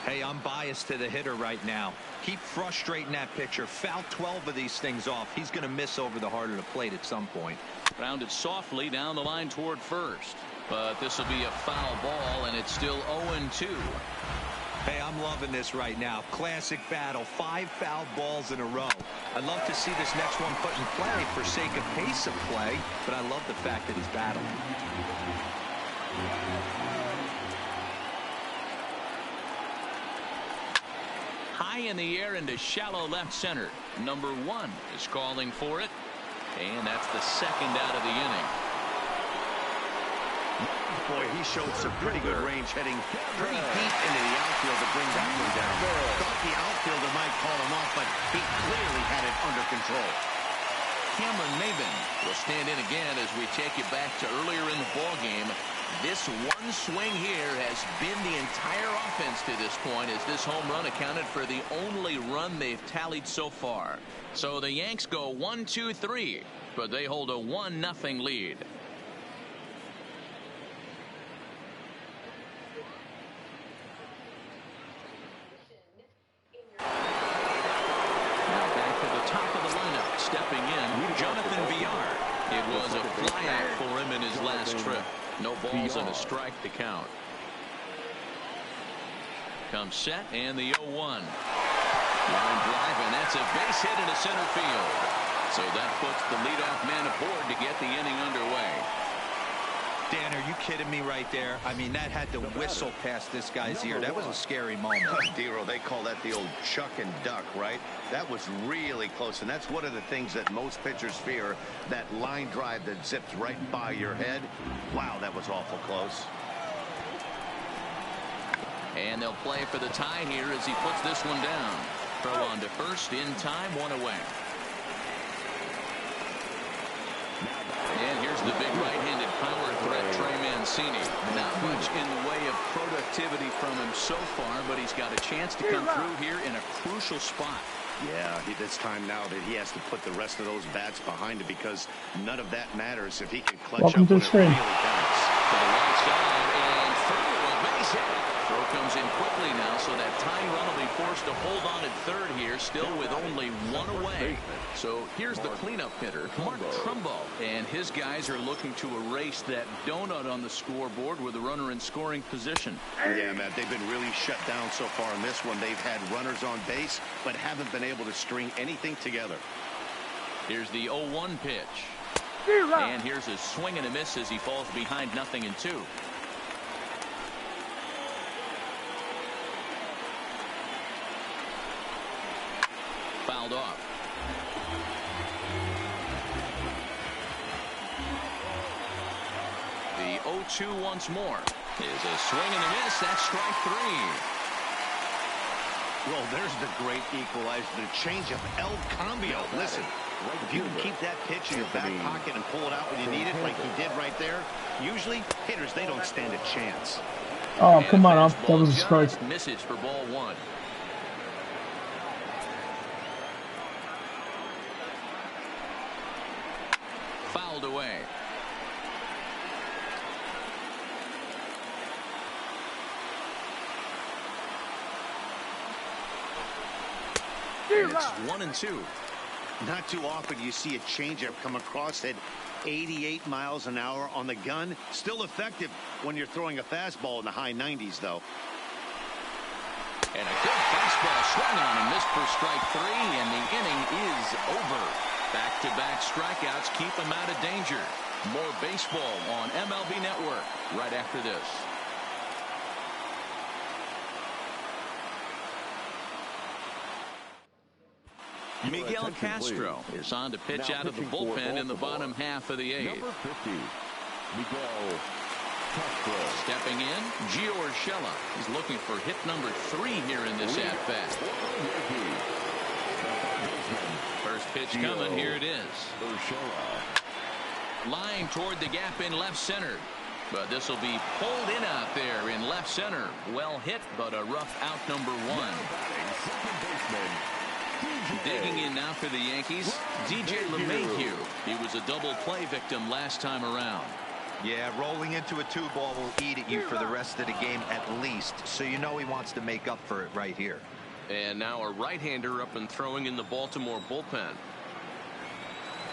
Speaker 4: Hey, I'm biased to the hitter right now. Keep frustrating that pitcher. Foul 12 of these things off. He's going to miss over the heart of the plate at some point.
Speaker 1: Rounded softly down the line toward first. But this will be a foul ball, and it's still 0-2.
Speaker 4: Hey, I'm loving this right now. Classic battle. 5 foul balls in a row. I'd love to see this next one put in play for sake of pace of play, but I love the fact that he's battling.
Speaker 1: High in the air into shallow left center. Number 1 is calling for it, and that's the second out of the inning.
Speaker 2: Boy, he showed some pretty good range, heading pretty deep into the outfield to bring that one down. Thought the outfielder might call him off, but he clearly had it under control.
Speaker 1: Cameron Maybin will stand in again as we take you back to earlier in the ball game. This one swing here has been the entire offense to this point, as this home run accounted for the only run they've tallied so far. So the Yanks go 1-2-3, but they hold a 1-0 lead. Now back to the top of the lineup, stepping in, Jonathan Villar. It was a flyout for him in his last trip. No balls and a strike to count. Comes set, and the 0-1. Line drive, and that's a base hit into center field. So that puts the leadoff man aboard to get the inning underway.
Speaker 4: Dan, are you kidding me right there? I mean, that had to whistle past this guy's ear. That was a scary moment.
Speaker 2: Dero, they call that the old chuck and duck, right? That was really close, and that's one of the things that most pitchers fear, that line drive that zips right by your head. Wow, that was awful close.
Speaker 1: And they'll play for the tie here as he puts this one down. Throw on to first in time, one away. And here's the big right-handed power threat, Trey Mancini. Not much in the way of productivity from him so far, but he's got a chance to come through here in a crucial spot.
Speaker 2: Yeah, it's time now that he has to put the rest of those bats behind it, because none of that matters if he can clutch up when it really counts.
Speaker 1: To the right side and through a base hit. Throw comes in quickly now, so that tying run will be forced to hold on at third here, still with only one away. So here's the cleanup hitter, Mark Trumbo, and his guys are looking to erase that donut on the scoreboard with a runner in scoring position.
Speaker 2: Yeah, Matt, they've been really shut down so far in this one. They've had runners on base, but haven't been able to string anything together.
Speaker 1: Here's the 0-1 pitch. And here's a swing and a miss as he falls behind 0-2. Fouled off. The 0-2 once more is a swing and a miss. That's strike three.
Speaker 2: Well, there's the great equalizer, the changeup, El Cambio. Listen, if you can keep that pitch in your back pocket and pull it out when you need it, like he did right there, usually hitters, they don't stand a chance.
Speaker 6: Oh, come on, that was a strike.
Speaker 1: Misses for ball one. Fouled away. And it's 1-2.
Speaker 2: Not too often you see a changeup come across at 88 miles an hour on the gun. Still effective when you're throwing a fastball in the high 90s, though.
Speaker 1: And a good fastball swung on and missed for strike three, and the inning is over. Back-to-back strikeouts keep him out of danger. More baseball on MLB Network right after this. Miguel Castro is on to pitch out of the bullpen in the bottom half of the eighth.
Speaker 3: Number 50, Miguel Castro.
Speaker 1: Stepping in, Gio Urshela. He's looking for hit number 3 here in this at-bat. First pitch coming, here it is. Line toward the gap in left center. But this will be pulled in out there in left center. Well hit, but a rough out, number 1. Digging in now for the Yankees, DJ LeMahieu. He was a double play victim last time around.
Speaker 4: Yeah, rolling into a 2-ball will eat at you for the rest of the game at least, so you know he wants to make up for it right here.
Speaker 5: And now a right-hander up and throwing in the Baltimore bullpen.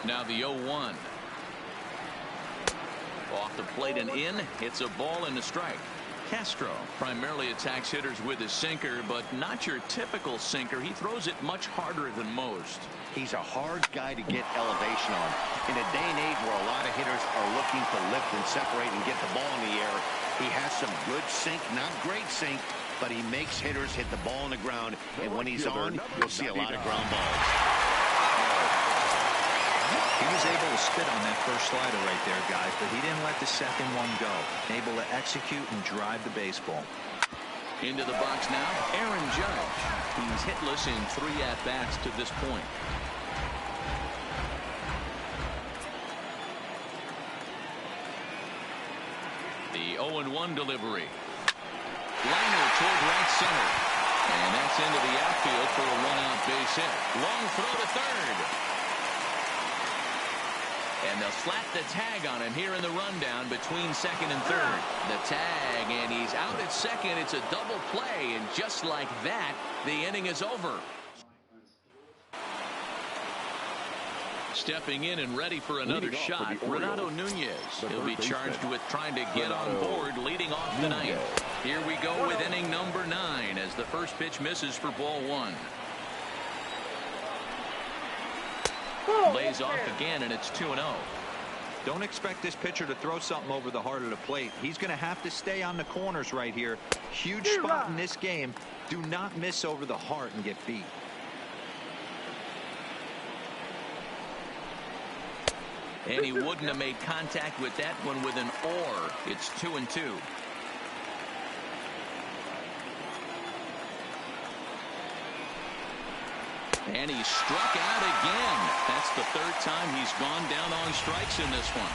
Speaker 1: Now the 0-1. Off the plate and in. It's a ball and a strike. Castro primarily attacks hitters with his sinker, but not your typical sinker. He throws it much harder than most.
Speaker 2: He's a hard guy to get elevation on. In a day and age where a lot of hitters are looking to lift and separate and get the ball in the air, he has some good sink, not great sink, but he makes hitters hit the ball on the ground, and when he's on, you'll see a lot of ground balls.
Speaker 4: He was able to spit on that first slider right there, guys, but he didn't let the second one go. Able to execute and drive the baseball.
Speaker 1: Into the box now, Aaron Judge. He's hitless in 3 at-bats to this point. The 0-1 delivery. Liner toward right center. And that's into the outfield for a one-out base hit. Long throw to third. And they'll slap the tag on him here in the rundown between second and third. The tag, and he's out at second. It's a double play, and just like that, the inning is over. Stepping in and ready for another shot, Renato Nunez. He'll be charged with trying to get on board, leading off the ninth. Here we go with inning number 9 as the first pitch misses for ball 1. Lays off again, and it's 2-0.
Speaker 4: Don't expect this pitcher to throw something over the heart of the plate. He's going to have to stay on the corners right here. Huge spot in this game. Do not miss over the heart and get beat.
Speaker 1: And he wouldn't have made contact with that one with an or. It's 2-2. And he struck out again. That's the third time he's gone down on strikes in this one.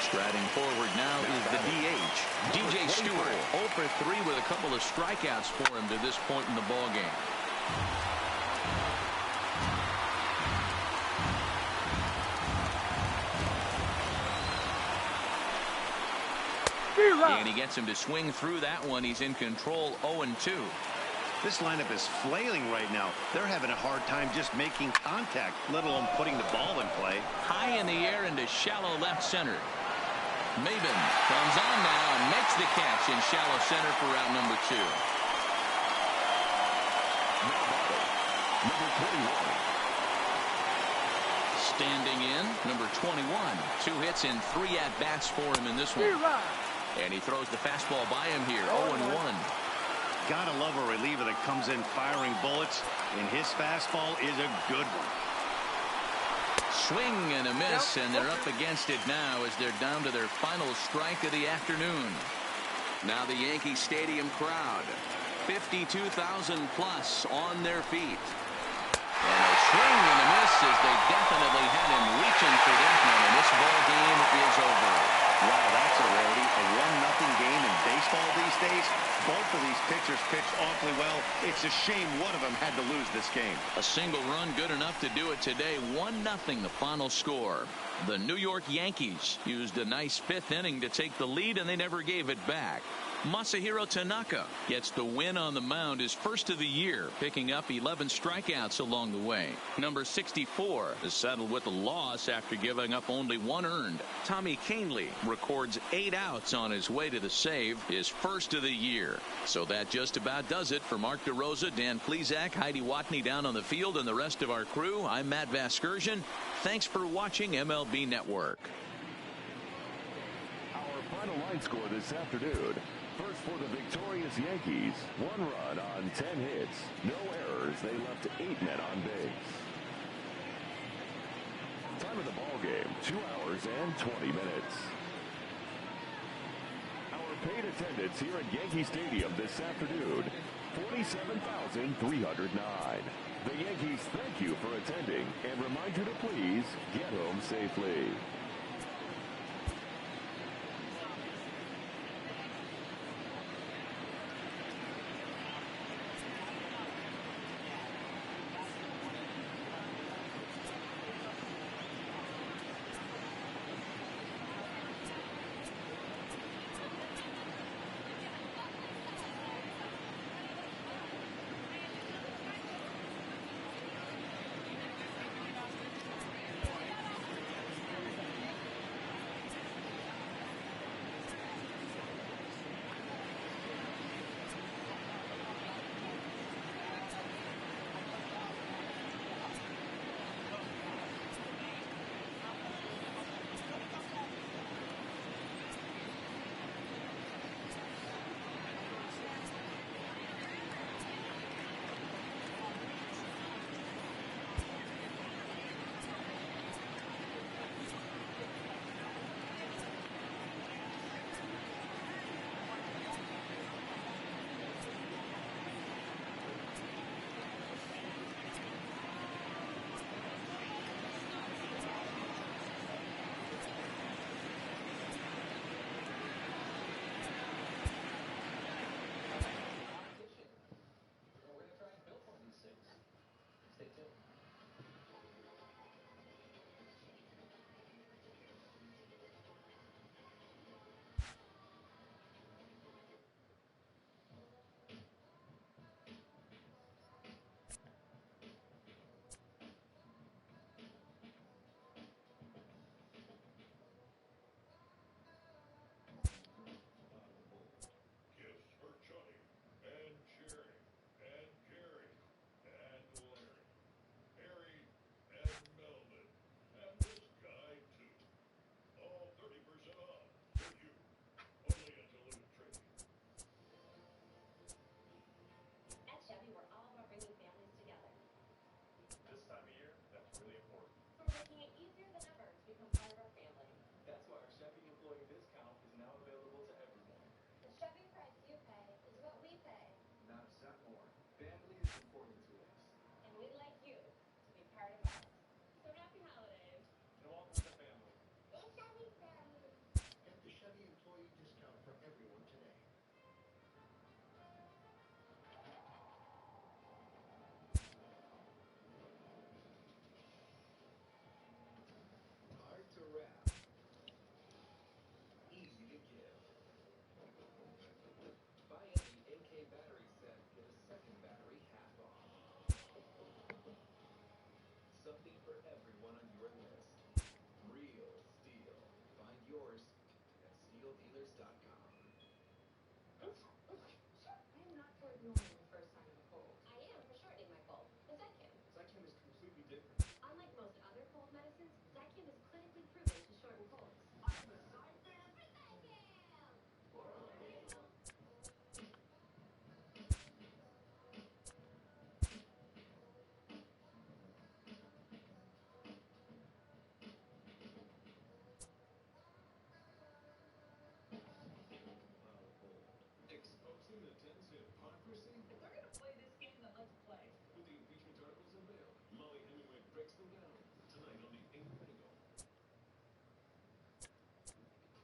Speaker 1: Striding forward now is the DH, DJ Stewart. 0 for 3 with a couple of strikeouts for him to this point in the ballgame. And he gets him to swing through that one. He's in control, 0-2.
Speaker 2: This lineup is flailing right now. They're having a hard time just making contact, let alone putting the ball in play.
Speaker 1: High in the air into shallow left center. Maben comes on now and makes the catch in shallow center for out number 2.
Speaker 3: Number 21.
Speaker 1: Standing in, number 21. 2 hits and 3 at-bats for him in this one. And he throws the fastball by him here, 0-1.
Speaker 2: Gotta love a reliever that comes in firing bullets, and his fastball is a good one.
Speaker 1: Swing and a miss, and they're up against it now as they're down to their final strike of the afternoon. Now the Yankee Stadium crowd, 52,000 plus on their feet. And a swing and a miss as they definitely had him reaching for that one, and this ball game is over.
Speaker 2: Wow, that's a rarity. A 1-0 game in baseball these days. Both of these pitchers pitched awfully well. It's a shame one of them had to lose this game.
Speaker 1: A single run good enough to do it today. 1-0 the final score. The New York Yankees used a nice 5th inning to take the lead, and they never gave it back. Masahiro Tanaka gets the win on the mound, his first of the year, picking up 11 strikeouts along the way. Number 64 is settled with a loss after giving up only 1 earned. Tommy Kahnle records 8 outs on his way to the save, his first of the year. So that just about does it for Mark DeRosa, Dan Plesac, Heidi Watney down on the field, and the rest of our crew. I'm Matt Vasgersian. Thanks for watching MLB Network.
Speaker 3: Our final line score this afternoon. First for the victorious Yankees, 1 run on 10 hits, no errors. They left 8 men on base. Time of the ball game, 2 hours and 20 minutes. Our paid attendance here at Yankee Stadium this afternoon, 47,309. The Yankees thank you for attending and remind you to please get home safely.
Speaker 8: yours at SteelDealers.com.
Speaker 9: I am not for ignoring the first sign of a cold.
Speaker 10: I am for shortening my cold. The Zycam.
Speaker 8: Zycam is completely different.
Speaker 10: Unlike most other cold medicines, Zycam is clinically proven to shorten colds.
Speaker 9: I'm the Zycam for Zycam!
Speaker 8: Exposing the 10's hypocrisy?
Speaker 9: If they're gonna play this game, then let's play.
Speaker 8: With the impeachment articles unveiled, Molly Hemingway breaks them down. Tonight on the 8 Minute Ago.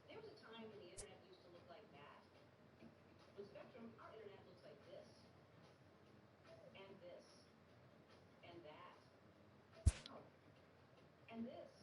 Speaker 9: There was a time when the internet used to look like that. With Spectrum, our internet looks like this. And this. And that. And this.